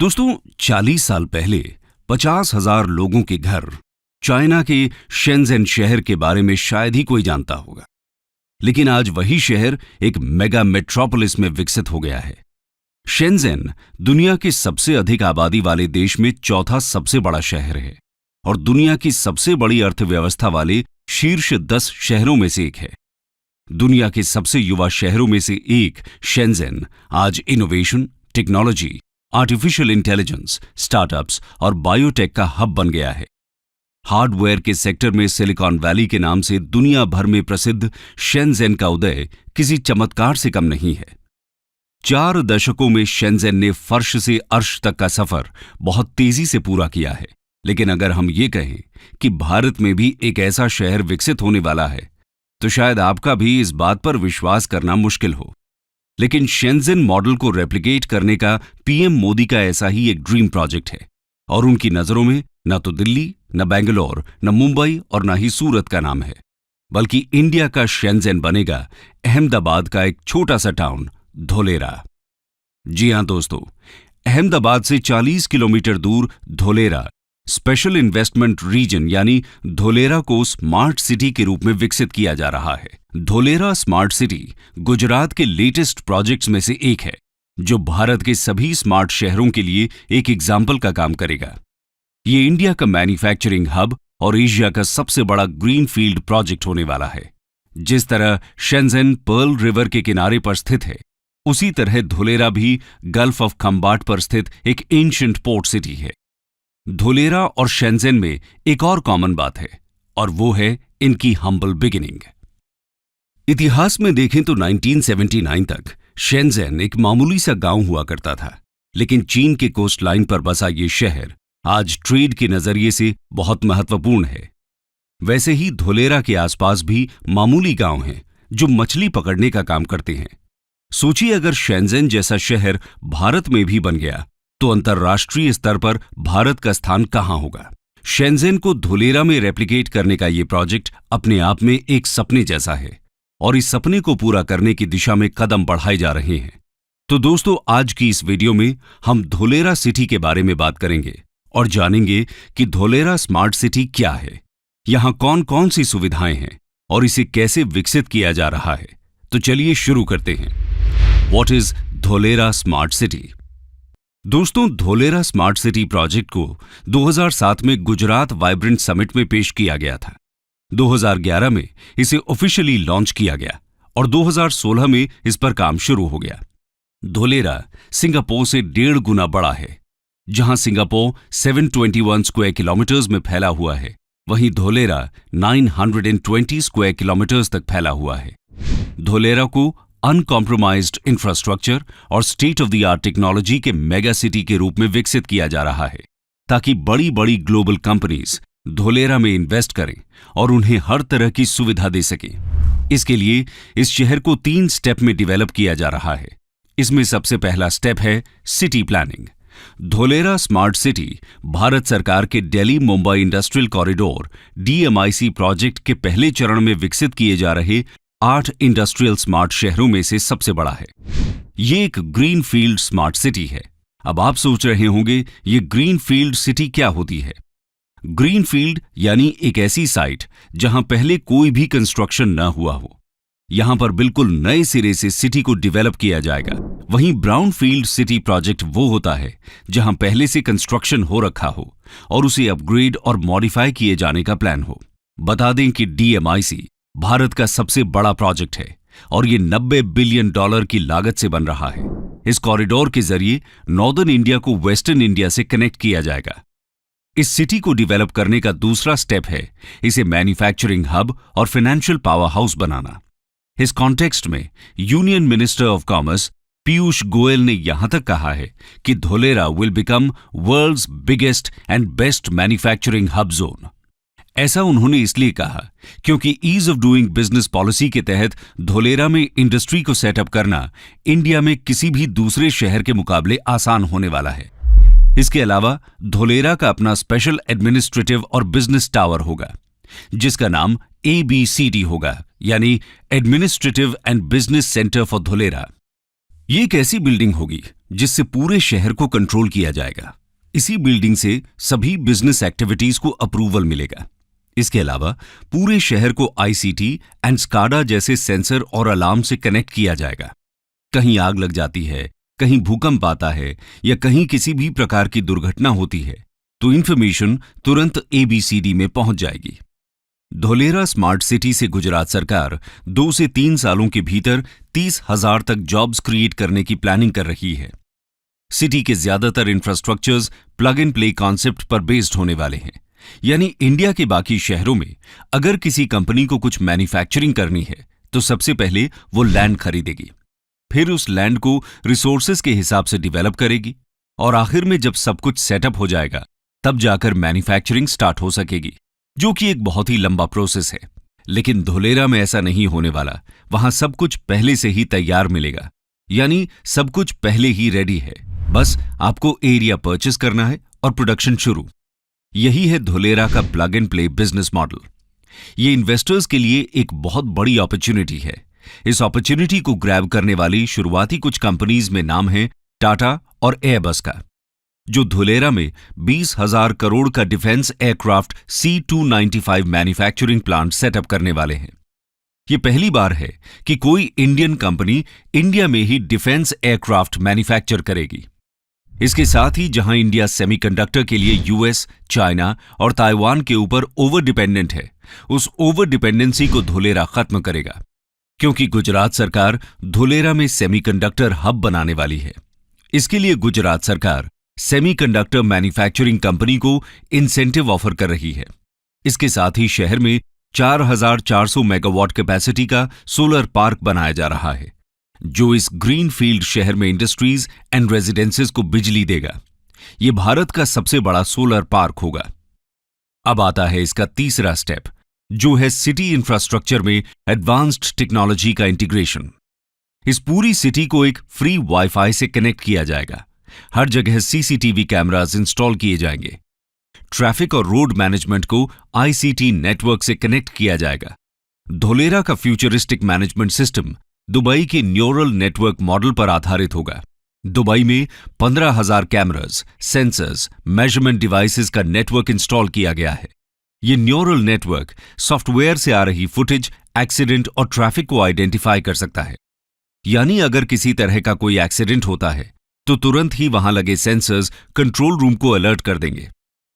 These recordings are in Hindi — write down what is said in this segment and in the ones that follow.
दोस्तों 40 साल पहले 50,000 लोगों के घर चाइना के शेंज़ेन शहर के बारे में शायद ही कोई जानता होगा। लेकिन आज वही शहर एक मेगा मेट्रोपोलिस में विकसित हो गया है। शेंज़ेन दुनिया के सबसे अधिक आबादी वाले देश में चौथा सबसे बड़ा शहर है और दुनिया की सबसे बड़ी अर्थव्यवस्था वाले शीर्ष 10 शहरों में से एक है। दुनिया के सबसे युवा शहरों में से एक शेंज़ेन आज innovation, technology, artificial intelligence, startups और बायोटेक का हब बन गया है। हार्डवेयर के सेक्टर में सिलिकॉन वैली के नाम से दुनिया भर में प्रसिद्ध शेंज़ेन का उदय किसी चमत्कार से कम नहीं है। 4 दशकों में शेंज़ेन ने फर्श से अर्श तक का सफर बहुत तेजी से पूरा किया है। लेकिन अगर हम ये कहें कि भारत में भी एक ऐसा शहर विकसित होने वाला है, तो शायद आपका भी इस बात पर विश्वास करना मुश्किल हो। लेकिन शेंज़ेन मॉडल को रेप्लिकेट करने का पीएम मोदी का ऐसा ही एक ड्रीम प्रोजेक्ट है और उनकी नजरों में न तो दिल्ली, न बेंगलोर, न मुंबई और न ही सूरत का नाम है, बल्कि इंडिया का शेंज़ेन बनेगा अहमदाबाद का एक छोटा सा टाउन धोलेरा। जी हां दोस्तों, अहमदाबाद से 40 किलोमीटर दूर धोलेरा स्पेशल इन्वेस्टमेंट रीजन यानी धोलेरा को स्मार्ट सिटी के रूप में विकसित किया जा रहा है। धोलेरा स्मार्ट सिटी गुजरात के लेटेस्ट प्रोजेक्ट्स में से एक है, जो भारत के सभी स्मार्ट शहरों के लिए एक एग्जाम्पल का काम करेगा। ये इंडिया का मैन्युफैक्चरिंग हब और एशिया का सबसे बड़ा ग्रीनफील्ड प्रोजेक्ट होने वाला है। जिस तरह शेंज़ेन पर्ल रिवर के किनारे पर स्थित है, उसी तरह धोलेरा भी गल्फ ऑफ खंबाट पर स्थित एक एंशिएंट पोर्ट सिटी है। धोलेरा और शेंज़ेन में एक और कॉमन बात है और वो है इनकी हम्बल बिगिनिंग। इतिहास में देखें तो 1979 तक शेंज़ेन एक मामूली सा गांव हुआ करता था, लेकिन चीन के कोस्ट लाइन पर बसा ये शहर आज ट्रेड के नजरिए से बहुत महत्वपूर्ण है। वैसे ही धोलेरा के आसपास भी मामूली गांव हैं जो मछली पकड़ने का काम करते हैं। सोचिए, अगर शेंज़ेन जैसा शहर भारत में भी बन गया तो अंतर्राष्ट्रीय स्तर पर भारत का स्थान कहां होगा। शेंज़ेन को धोलेरा में रेप्लिकेट करने का ये प्रोजेक्ट अपने आप में एक सपने जैसा है और इस सपने को पूरा करने की दिशा में कदम बढ़ाए जा रहे हैं। तो दोस्तों, आज की इस वीडियो में हम धोलेरा सिटी के बारे में बात करेंगे और जानेंगे कि धोलेरा स्मार्ट सिटी क्या है, यहां कौन कौन सी सुविधाएं हैं और इसे कैसे विकसित किया जा रहा है। तो चलिए शुरू करते हैं। What is Dholera smart city? दोस्तों, धोलेरा स्मार्ट सिटी प्रोजेक्ट को 2007 में गुजरात वाइब्रेंट समिट में पेश किया गया था। 2011 में इसे ऑफिशियली लॉन्च किया गया और 2016 में इस पर काम शुरू हो गया। धोलेरा सिंगापुर से 1.5 गुना बड़ा है। जहां सिंगापुर 721 स्क्वायर किलोमीटर्स में फैला हुआ है, वहीं धोलेरा 920 स्क्वायर किलोमीटर्स तक फैला हुआ है। धोलेरा को अनकॉम्प्रोमाइज्ड इंफ्रास्ट्रक्चर और state of the art technology के मेगा सिटी के रूप में विकसित किया जा रहा है, ताकि बड़ी बड़ी ग्लोबल कंपनीज धोलेरा में इन्वेस्ट करें और उन्हें हर तरह की सुविधा दे सकें। इसके लिए इस शहर को 3 स्टेप में डेवलप किया जा रहा है। इसमें सबसे पहला स्टेप है city planning. Dholera smart city Bharat सरकार के Delhi Mumbai industrial corridor DMIC project के पहले चरण में विकसित किए जा रहे 8 इंडस्ट्रियल स्मार्ट शहरों में से सबसे बड़ा है। ये एक ग्रीन फील्ड स्मार्ट सिटी है। अब आप सोच रहे होंगे, ये ग्रीन फील्ड सिटी क्या होती है? ग्रीन फील्ड यानी एक ऐसी साइट जहां पहले कोई भी कंस्ट्रक्शन न हुआ हो। यहां पर बिल्कुल नए सिरे से सिटी को डेवलप किया जाएगा। वहीं ब्राउन फील्ड सिटी प्रोजेक्ट वो होता है जहां पहले से कंस्ट्रक्शन हो रखा हो और उसे अपग्रेड और मॉडिफाई किए जाने का प्लान हो। बता दें कि DMIC भारत का सबसे बड़ा प्रोजेक्ट है और ये $90 बिलियन की लागत से बन रहा है। इस कॉरिडोर के जरिए नॉर्दर्न इंडिया को वेस्टर्न इंडिया से कनेक्ट किया जाएगा। इस सिटी को डेवलप करने का दूसरा स्टेप है इसे मैन्युफैक्चरिंग हब और फाइनेंशियल पावर हाउस बनाना। इस कॉन्टेक्स्ट में union minister of commerce Piyush Goyal ने यहां तक कहा है कि Dholera will become world's biggest and best manufacturing hub zone. ऐसा उन्होंने इसलिए कहा क्योंकि ease of doing business policy के तहत धोलेरा में इंडस्ट्री को सेटअप करना इंडिया में किसी भी दूसरे शहर के मुकाबले आसान होने वाला है। इसके अलावा धोलेरा का अपना स्पेशल एडमिनिस्ट्रेटिव और बिजनेस टावर होगा, जिसका नाम ABCD होगा, यानी administrative and business centre for Dholera. ये एक ऐसी बिल्डिंग होगी जिससे पूरे शहर को कंट्रोल किया जाएगा। इसी बिल्डिंग से सभी बिजनेस एक्टिविटीज को अप्रूवल मिलेगा। इसके अलावा पूरे शहर को आईसीटी एंड स्काडा जैसे सेंसर और अलार्म से कनेक्ट किया जाएगा। कहीं आग लग जाती है, कहीं भूकंप आता है या कहीं किसी भी प्रकार की दुर्घटना होती है तो इंफॉर्मेशन तुरंत एबीसीडी में पहुंच जाएगी। धोलेरा स्मार्ट सिटी से गुजरात सरकार 2 से 3 सालों के भीतर 30,000 तक जॉब्स क्रिएट करने की प्लानिंग कर रही है। सिटी के ज्यादातर infrastructures plug and play concept पर बेस्ड होने वाले हैं, यानी इंडिया के बाकी शहरों में अगर किसी कंपनी को कुछ मैन्युफैक्चरिंग करनी है तो सबसे पहले वो लैंड खरीदेगी, फिर उस लैंड को रिसोर्सेज के हिसाब से डिवेलप करेगी और आखिर में जब सब कुछ सेटअप हो जाएगा तब जाकर मैन्युफैक्चरिंग स्टार्ट हो सकेगी, जो कि एक बहुत ही लंबा प्रोसेस है। लेकिन धोलेरा में ऐसा नहीं होने वाला। वहां सब कुछ पहले से ही तैयार मिलेगा, यानी सब कुछ पहले ही रेडी है, बस आपको एरिया परचेस करना है और प्रोडक्शन शुरू। यही है धोलेरा का plug and play business model. ये इन्वेस्टर्स के लिए एक बहुत बड़ी अपॉर्चुनिटी है। इस अपॉर्चुनिटी को ग्रैब करने वाली शुरुआती कुछ कंपनीज में नाम है टाटा और एयरबस का, जो धोलेरा में 20,000 करोड़ का defence aircraft C-295 manufacturing plant setup करने वाले हैं। ये पहली बार है कि कोई इंडियन कंपनी इंडिया में ही डिफेंस एयरक्राफ्ट मैन्युफैक्चर करेगी। इसके साथ ही जहां इंडिया सेमीकंडक्टर के लिए यूएस, चाइना और ताइवान के ऊपर ओवर डिपेंडेंट है, उस ओवर डिपेंडेंसी को धोलेरा खत्म करेगा, क्योंकि गुजरात सरकार धोलेरा में सेमीकंडक्टर हब बनाने वाली है। इसके लिए गुजरात सरकार सेमीकंडक्टर मैन्युफैक्चरिंग कंपनी को इंसेंटिव ऑफर कर रही है। इसके साथ ही शहर में 4,400 मेगावाट कैपेसिटी का सोलर पार्क बनाया जा रहा है, जो इस ग्रीन फील्ड शहर में इंडस्ट्रीज एंड रेजिडेंसेस को बिजली देगा। यह भारत का सबसे बड़ा सोलर पार्क होगा। अब आता है इसका तीसरा स्टेप, जो है सिटी इंफ्रास्ट्रक्चर में एडवांस्ड टेक्नोलॉजी का इंटीग्रेशन। इस पूरी सिटी को एक फ्री वाईफाई से कनेक्ट किया जाएगा। हर जगह सीसीटीवी कैमरास इंस्टॉल किए जाएंगे। ट्रैफिक और रोड मैनेजमेंट को आईसीटी नेटवर्क से कनेक्ट किया जाएगा। धोलेरा का फ्यूचरिस्टिक मैनेजमेंट सिस्टम दुबई के न्यूरल नेटवर्क मॉडल पर आधारित होगा। दुबई में 15,000 कैमरास, सेंसर्स, मेजरमेंट डिवाइसेस का नेटवर्क इंस्टॉल किया गया है। ये न्यूरल नेटवर्क सॉफ्टवेयर से आ रही फुटेज, एक्सीडेंट और ट्रैफिक को आइडेंटिफाई कर सकता है। यानी अगर किसी तरह का कोई एक्सीडेंट होता है तो तुरंत ही वहां लगे सेंसर्स कंट्रोल रूम को अलर्ट कर देंगे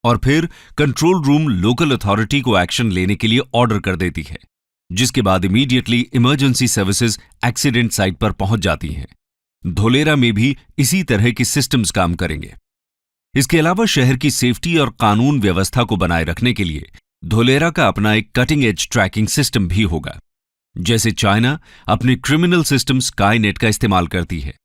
और फिर कंट्रोल रूम लोकल अथॉरिटी को एक्शन लेने के लिए ऑर्डर कर देती है, जिसके बाद immediately emergency services accident site पर पहुंच जाती हैं। धोलेरा में भी इसी तरह के सिस्टम्स काम करेंगे। इसके अलावा शहर की सेफ्टी और कानून व्यवस्था को बनाए रखने के लिए धोलेरा का अपना एक कटिंग एज ट्रैकिंग सिस्टम भी होगा। जैसे चाइना अपने क्रिमिनल सिस्टम स्काईनेट का इस्तेमाल करती है।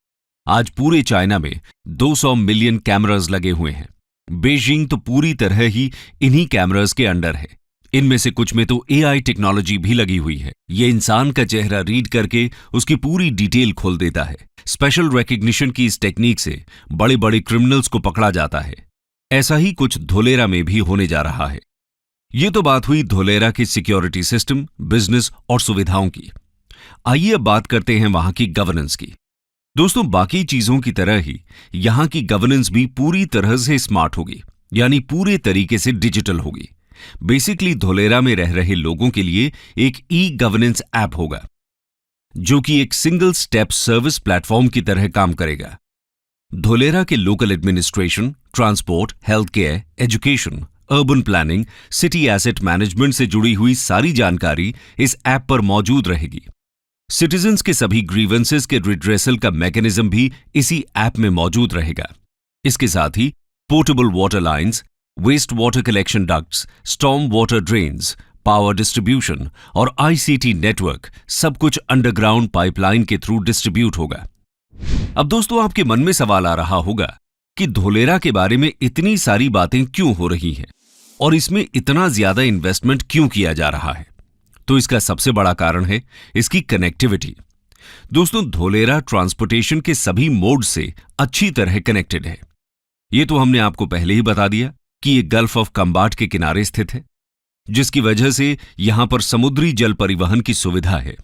आज पूरे चाइना में 200 मिलियन कैमरास लगे हुए हैं। बीजिंग तो पूरी तरह ही इन्हीं कैमरास के अंडर है। इनमें से कुछ में तो एआई टेक्नोलॉजी भी लगी हुई है। ये इंसान का चेहरा रीड करके उसकी पूरी डिटेल खोल देता है। स्पेशल रिकग्निशन की इस टेक्निक से बड़े बड़े क्रिमिनल्स को पकड़ा जाता है। ऐसा ही कुछ धोलेरा में भी होने जा रहा है। ये तो बात हुई धोलेरा की सिक्योरिटी सिस्टम, बिजनेस और सुविधाओं की। आइए अब बात करते हैं वहां की गवर्नेंस की। दोस्तों, बाकी चीजों की तरह ही यहां की गवर्नेंस भी पूरी तरह से स्मार्ट होगी, यानी पूरे तरीके से डिजिटल होगी। बेसिकली धोलेरा में रह रहे लोगों के लिए एक ई गवर्नेंस ऐप होगा, जो कि एक सिंगल स्टेप सर्विस प्लेटफॉर्म की तरह काम करेगा। धोलेरा के local administration, transport, health care, education, urban planning, city asset management से जुड़ी हुई सारी जानकारी इस ऐप पर मौजूद रहेगी। सिटीजन्स के सभी ग्रीवेंसेस के रिड्रेसल का मैकेनिज्म भी इसी ऐप में मौजूद रहेगा। इसके साथ ही portable water lines, waste water collection ducts, storm water drains, power distribution और आईसीटी नेटवर्क सब कुछ अंडरग्राउंड पाइपलाइन के थ्रू डिस्ट्रीब्यूट होगा। अब दोस्तों, आपके मन में सवाल आ रहा होगा कि धोलेरा के बारे में इतनी सारी बातें क्यों हो रही हैं और इसमें इतना ज्यादा इन्वेस्टमेंट क्यों किया जा रहा है। तो इसका सबसे बड़ा कारण है इसकी कनेक्टिविटी। दोस्तों, धोलेरा ट्रांसपोर्टेशन के सभी मोड से अच्छी तरह कनेक्टेड है। यह तो हमने आपको पहले ही बता दिया कि यह गल्फ ऑफ कंबाट के किनारे स्थित है, जिसकी वजह से यहां पर समुद्री जल परिवहन की सुविधा है।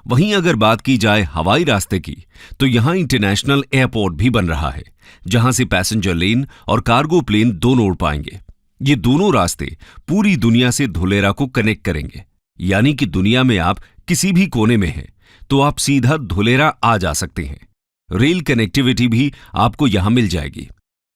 वहीं अगर बात की जाए हवाई रास्ते की, तो यहां इंटरनेशनल एयरपोर्ट भी बन रहा है, जहां से पैसेंजर लेन और कार्गो प्लेन दोनों उड़ पाएंगे। ये दोनों रास्ते पूरी दुनिया से धुलेरा को कनेक्ट करेंगे, यानी कि दुनिया में आप किसी भी कोने में हैं तो आप सीधा धुलेरा आ जा सकते हैं। रेल कनेक्टिविटी भी आपको यहां मिल जाएगी।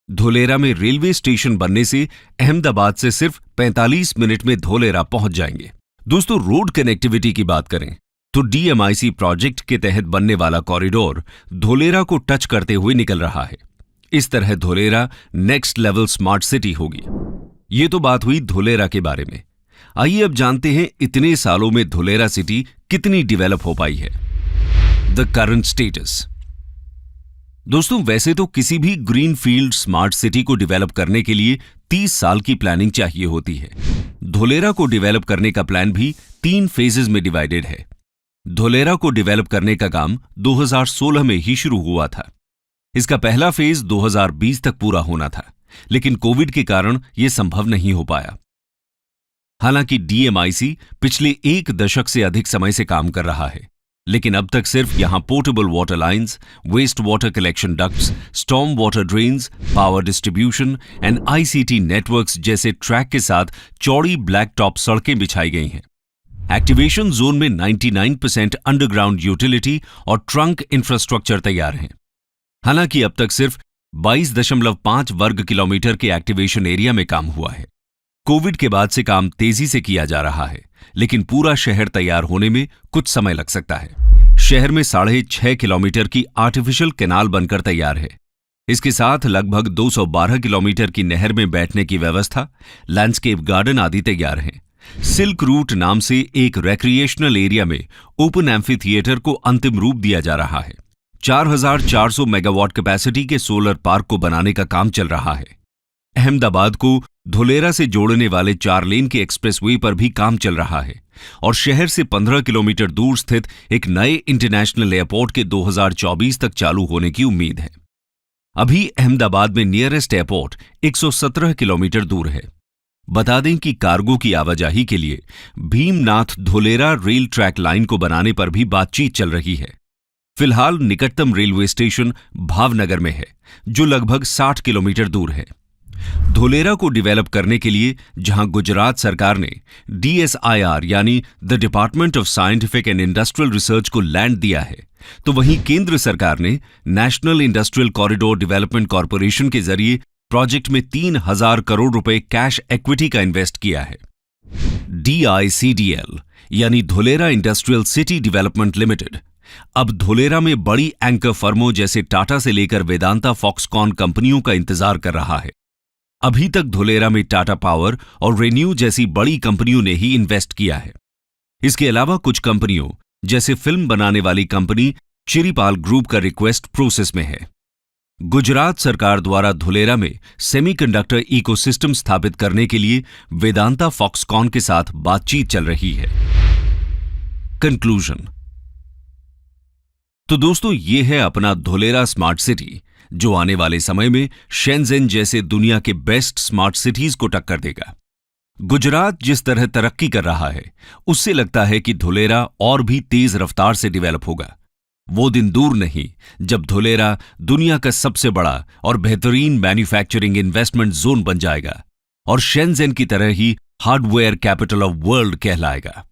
धुलेरा में रेलवे स्टेशन बनने से अहमदाबाद से सिर्फ 45 मिनट में धुलेरा पहुंच जाएंगे। दोस्तों, रोड कनेक्टिविटी की बात करें तो DMIC प्रोजेक्ट के तहत बनने वाला कॉरिडोर धुलेरा को टच करते हुए निकल रहा है। इस तरह Dholera next level smart city होगी। ये तो बात हुई धुलेरा के बारे में। आइए अब जानते हैं इतने सालों में धुलेरा सिटी कितनी डेवलप हो पाई है। The current status. दोस्तों, वैसे तो किसी भी ग्रीनफील्ड स्मार्ट सिटी को डेवलप करने के लिए 30 साल की प्लानिंग चाहिए होती है। धुलेरा को डेवलप करने का प्लान भी 3 फेजेस में डिवाइडेड है। धुलेरा को डेवलप करने का काम 2016 में ही शुरू हुआ था। इसका पहला फेज 2020 तक पूरा होना था, लेकिन कोविड के कारण यह संभव नहीं हो पाया। हालांकि DMIC पिछले 1 दशक से अधिक समय से काम कर रहा है, लेकिन अब तक सिर्फ यहां portable water lines, waste water collection ducts, storm water drains, power distribution and ICT networks जैसे ट्रैक के साथ चौड़ी ब्लैक टॉप सड़कें बिछाई गई हैं। एक्टिवेशन जोन में 99% अंडरग्राउंड यूटिलिटी और ट्रंक इंफ्रास्ट्रक्चर तैयार हैं। हालांकि अब तक सिर्फ 22.5 वर्ग किलोमीटर के एक्टिवेशन एरिया में काम हुआ है। कोविड के बाद से काम तेजी से किया जा रहा है, लेकिन पूरा शहर तैयार होने में कुछ समय लग सकता है। शहर में 6.5 किलोमीटर की आर्टिफिशियल कैनाल बनकर तैयार है। इसके साथ लगभग 212 किलोमीटर की नहर में बैठने की व्यवस्था, लैंडस्केप गार्डन आदि तैयार हैं। सिल्क रूट नाम से एक रिक्रिएशनल एरिया में ओपन एम्फी थिएटर को अंतिम रूप दिया जा रहा है। 4400 मेगावाट कैपेसिटी के सोलर पार्क को बनाने का काम चल रहा है। अहमदाबाद को धुलेरा से जोड़ने वाले 4 लेन के एक्सप्रेसवे पर भी काम चल रहा है और शहर से 15 किलोमीटर दूर स्थित एक नए इंटरनेशनल एयरपोर्ट के 2024 तक चालू होने की उम्मीद है। अभी अहमदाबाद में नियरेस्ट एयरपोर्ट 117 किलोमीटर दूर है। बता दें कि कार्गो की आवाजाही के लिए Bhimnath Dholera rail track line को बनाने पर भी बातचीत चल रही है। फिलहाल निकटतम रेलवे स्टेशन भावनगर में है, जो लगभग 60 किलोमीटर दूर है। धुलेरा को डेवलप करने के लिए जहां गुजरात सरकार ने DSIR यानी the department of scientific and industrial research को लैंड दिया है, तो वहीं केंद्र सरकार ने national industrial corridor development corporation के जरिए प्रोजेक्ट में 3000 करोड़ रुपए कैश इक्विटी का इन्वेस्ट किया है। DICDL यानी Dholera industrial city development limited अब धुलेरा में बड़ी एंकर फर्मों जैसे टाटा से लेकर वेदांता फॉक्सकॉन कंपनियों का इंतजार कर रहा है। अभी तक धुलेरा में टाटा पावर और रेन्यू जैसी बड़ी कंपनियों ने ही इन्वेस्ट किया है। इसके अलावा कुछ कंपनियों जैसे फिल्म बनाने वाली कंपनी चिरीपाल ग्रुप का रिक्वेस्ट प्रोसेस में है। गुजरात सरकार द्वारा धुलेरा में सेमीकंडक्टर इकोसिस्टम स्थापित करने के लिए वेदांता फॉक्सकॉन के साथ बातचीत चल रही है। कंक्लूजन। तो दोस्तों, ये है अपना धुलेरा स्मार्ट सिटी, जो आने वाले समय में शेंजेन जैसे दुनिया के बेस्ट स्मार्ट सिटीज को टक्कर देगा। गुजरात जिस तरह तरक्की कर रहा है, उससे लगता है कि धुलेरा और भी तेज रफ्तार से डेवलप होगा। वो दिन दूर नहीं जब धुलेरा दुनिया का सबसे बड़ा और बेहतरीन मैन्युफैक्चरिंग इन्वेस्टमेंट जोन बन जाएगा और शेंजेन की तरह ही हार्डवेयर कैपिटल ऑफ वर्ल्ड कहलाएगा।